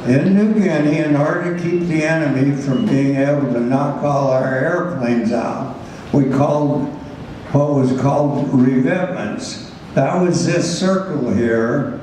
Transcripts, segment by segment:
In New Guinea, in order to keep the enemy from being able to knock all our airplanes out, we called what was called revetments. That was this circle here,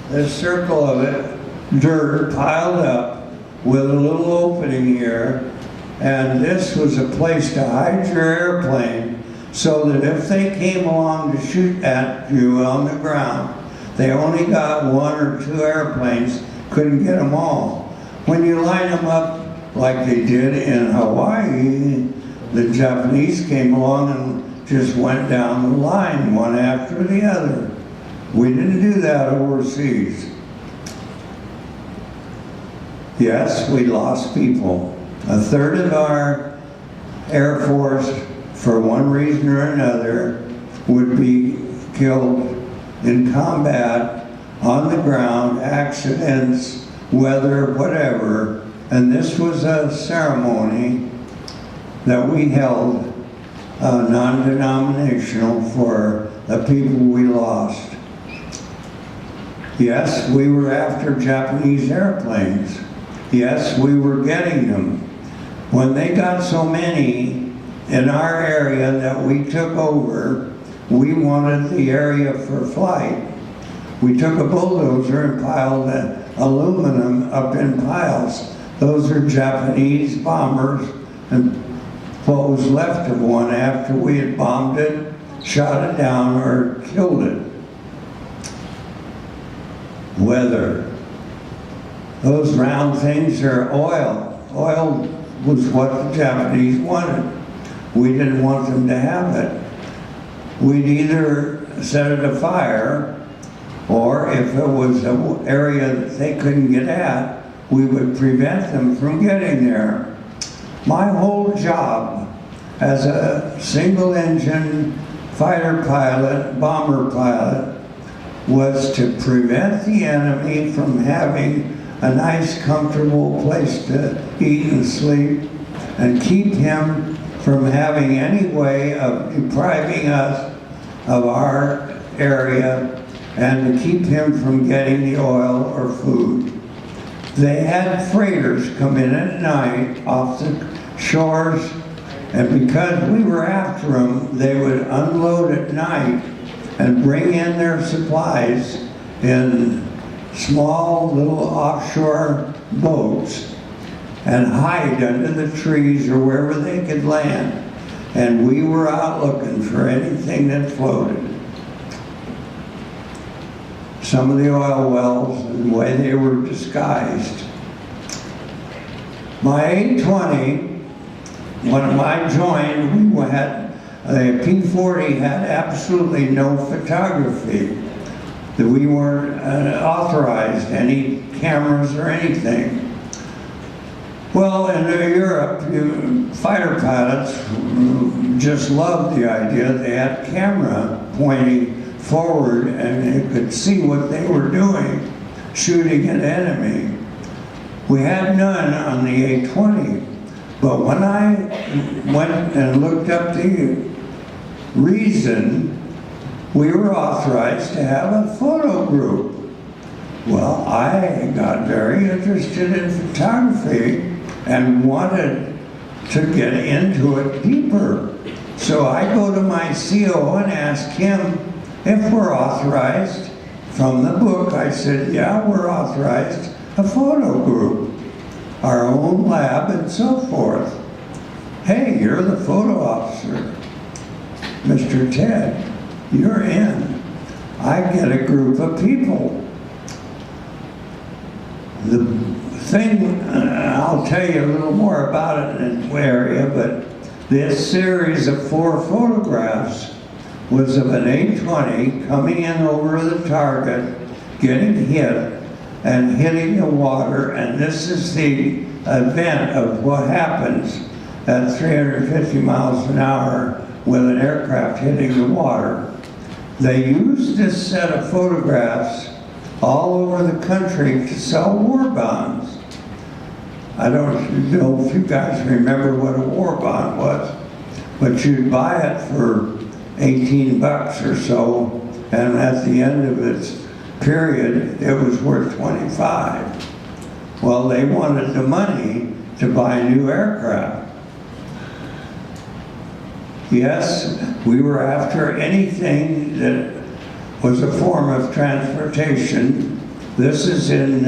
this circle of it, dirt piled up with a little opening here, and this was a place to hide your airplane so that if they came along to shoot at you on the ground, they only got one or two airplanes, couldn't get them all. When you line them up like they did in Hawaii, the Japanese came along and just went down the line, one after the other. We didn't do that overseas. Yes, we lost people. A third of our Air Force, for one reason or another, would be killed in combat, on the ground, accidents, weather, whatever. And this was a ceremony that we held, non-denominational, for the people we lost. Yes, we were after Japanese airplanes. Yes, we were getting them. When they got so many in our area that we took over, we wanted the area for flight. We took a bulldozer and piled the aluminum up in piles. Those are Japanese bombers, and what was left of one after we had bombed it, shot it down, or killed it. Weather. Those round things are oil. Oil was what the Japanese wanted. We didn't want them to have it. We'd either set it afire, or if it was an area that they couldn't get at, we would prevent them from getting there. My whole job as a single engine fighter pilot, bomber pilot, was to prevent the enemy from having a nice, comfortable place to eat and sleep, and keep him from having any way of depriving us of our area, and to keep him from getting the oil or food. They had freighters come in at night off the shores, and because we were after them, they would unload at night and bring in their supplies in small little offshore boats and hide under the trees or wherever they could land. And we were out looking for anything that floated. Some of the oil wells and the way they were disguised. My A-20, when I joined, we had, the P-40 had absolutely no photography. That we weren't authorized any cameras or anything. Well, in Europe, fighter pilots just loved the idea. They had a camera pointing forward and you could see what they were doing, shooting an enemy. We had none on the A-20, but when I went and looked up the reason, we were authorized to have a photo group. Well, I got very interested in photography and wanted to get into it deeper. So I go to my CO and ask him if we're authorized. From the book, I said, yeah, we're authorized, a photo group, our own lab and so forth. Hey, you're the photo officer, Mr. Ted, you're in. I get a group of people. The thing, I'll tell you a little more about it in the area, but this series of 4 photographs was of an A-20 coming in over the target, getting hit, and hitting the water, and this is the event of what happens at 350 miles an hour with an aircraft hitting the water. They used this set of photographs all over the country to sell war bonds. I don't know if you guys remember what a war bond was, but you'd buy it for 18 bucks or so, and at the end of its period, it was worth $25. $1.5. Well, they wanted the money to buy new aircraft. Yes, we were after anything that was a form of transportation. This is in,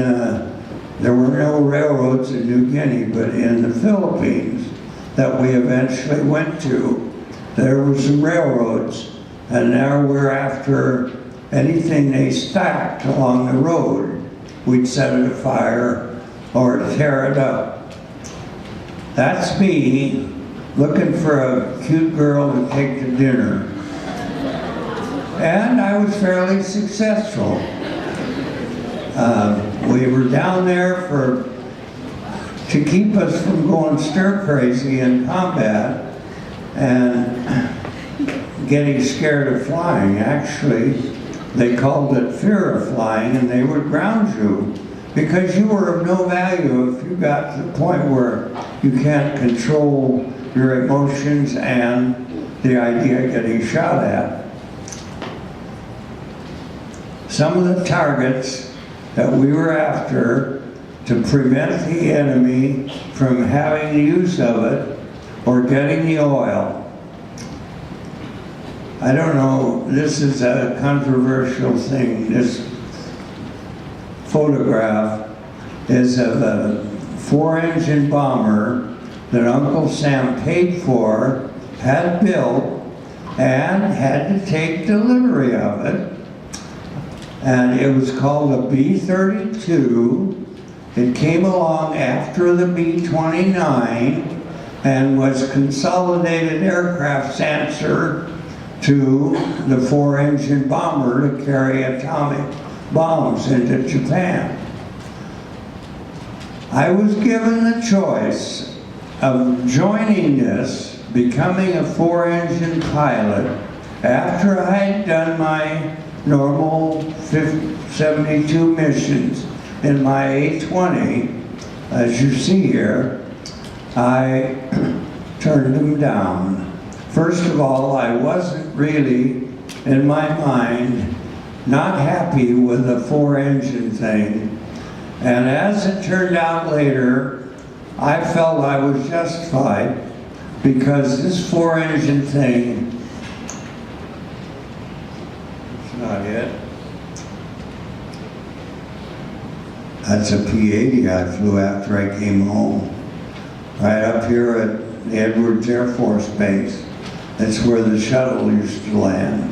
there were no railroads in New Guinea, but in the Philippines that we eventually went to, there were some railroads, and now we're after anything they stacked along the road. We'd set it afire or tear it up. That's me looking for a cute girl to take to dinner. And I was fairly successful. We were down there to keep us from going stir crazy in combat and getting scared of flying. Actually, they called it fear of flying, and they would ground you because you were of no value if you got to the point where you can't control your emotions and the idea of getting shot at. Some of the targets that we were after to prevent the enemy from having the use of it or getting the oil. I don't know, this is a controversial thing. This photograph is of a 4-engine bomber that Uncle Sam paid for, had built, and had to take delivery of it. And it was called a B-32. It came along after the B-29 and was consolidated aircraft answer to the 4-engine bomber to carry atomic bombs into Japan. I was given the choice of joining this, becoming a 4-engine pilot, after I had done my normal 72 missions in my A-20. As you see here, I turned them down. First of all, I wasn't really, in my mind, not happy with the 4-engine thing. And as it turned out later, I felt I was justified because this 4-engine thing, it's not it. That's a P-80 I flew after I came home. Right up here at the Edwards Air Force Base. That's where the shuttle used to land.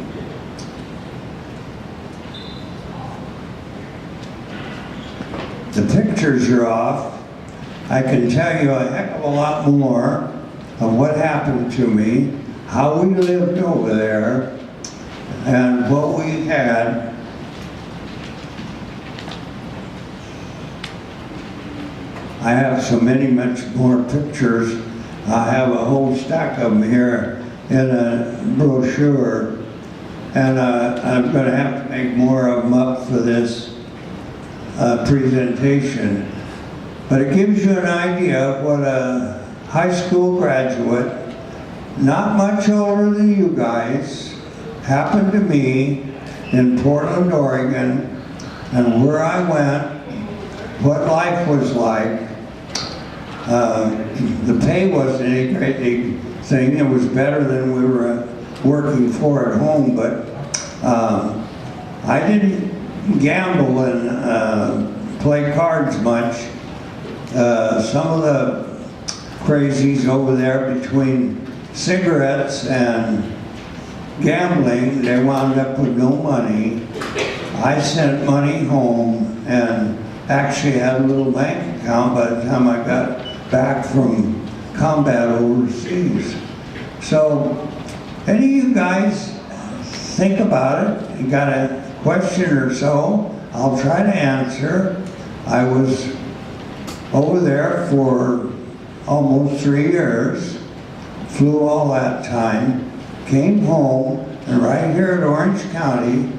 The pictures are off. I can tell you a heck of a lot more of what happened to me, how we lived over there, and what we had. I have so much more pictures. I have a whole stack of them here in a brochure, and I'm going to have to make more of them up for this presentation. But it gives you an idea of what a high school graduate, not much older than you guys, happened to me in Portland, Oregon, and where I went, what life was like. The pay wasn't any great big thing. It was better than we were working for at home, but I didn't gamble and play cards much. Some of the crazies over there, between cigarettes and gambling, they wound up with no money. I sent money home and actually had a little bank account by the time I got back from combat overseas. So, any of you guys think about it? You got a question or so? I'll try to answer. I was over there for almost 3 years, flew all that time, came home, and right here at Orange County,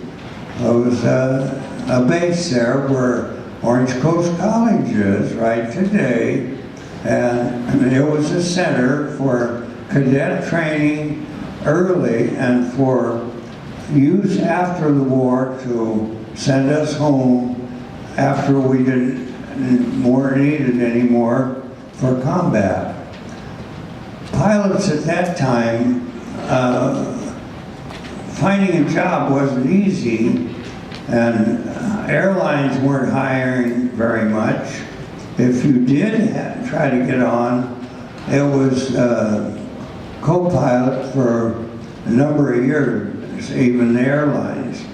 there was a base there where Orange Coast College is right today, and it was a center for cadet training early and for use after the war to send us home after we weren't needed anymore for combat. Pilots at that time, finding a job wasn't easy, and airlines weren't hiring very much. If you did try to get on, it was co-pilot for a number of years, even the airlines.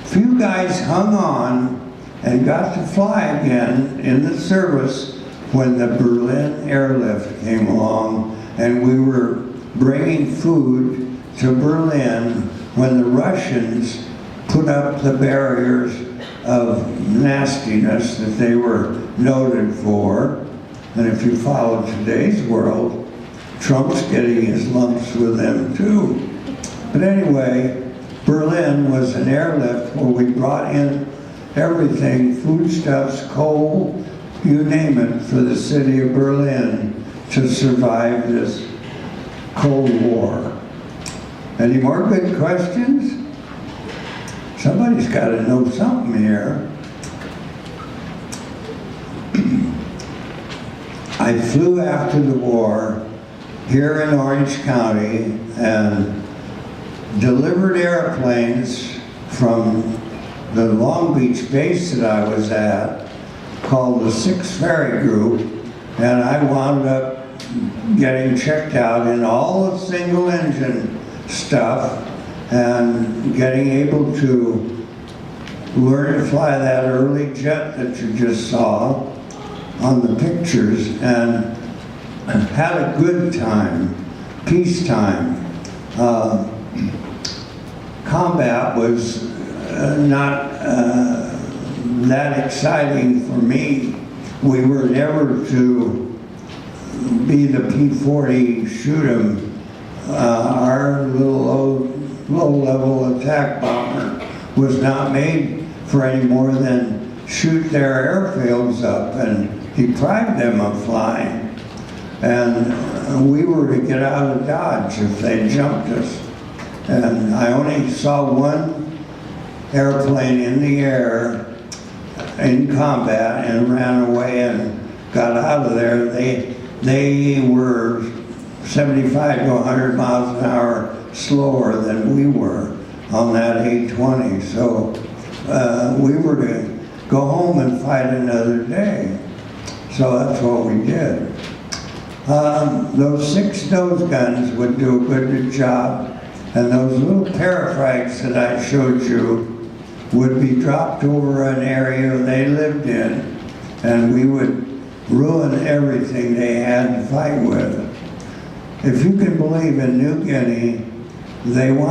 Few guys hung on and got to fly again in the service when the Berlin airlift came along, and we were bringing food to Berlin when the Russians put up the barriers of nastiness that they were noted for. And if you follow today's world, Trump's getting his lumps with them too. But anyway, Berlin was an airlift where we brought in everything, foodstuffs, coal, you name it, for the city of Berlin to survive this Cold War. Any more good questions? Somebody's got to know something here. I flew after the war here in Orange County and delivered airplanes from the Long Beach base that I was at, called the 6th Ferry Group, and I wound up getting checked out in all the single engine stuff and getting able to learn to fly that early jet that you just saw on the pictures, and had a good time, peacetime. Combat was not that exciting for me. We were never to be the P-40 shoot 'em. Our little low-level attack bomber was not made for any more than shoot their airfields up and deprive them of flying. And we were to get out of Dodge if they jumped us. And I only saw one airplane in the air in combat and ran away and got out of there. They were 75 to 100 miles an hour slower than we were on that 820. So we were to go home and fight another day. So that's what we did. Those 6 nose guns would do a good job, and those little parafrags that I showed you would be dropped over an area they lived in, and we would ruin everything they had to fight with. If you can believe, in New Guinea, they want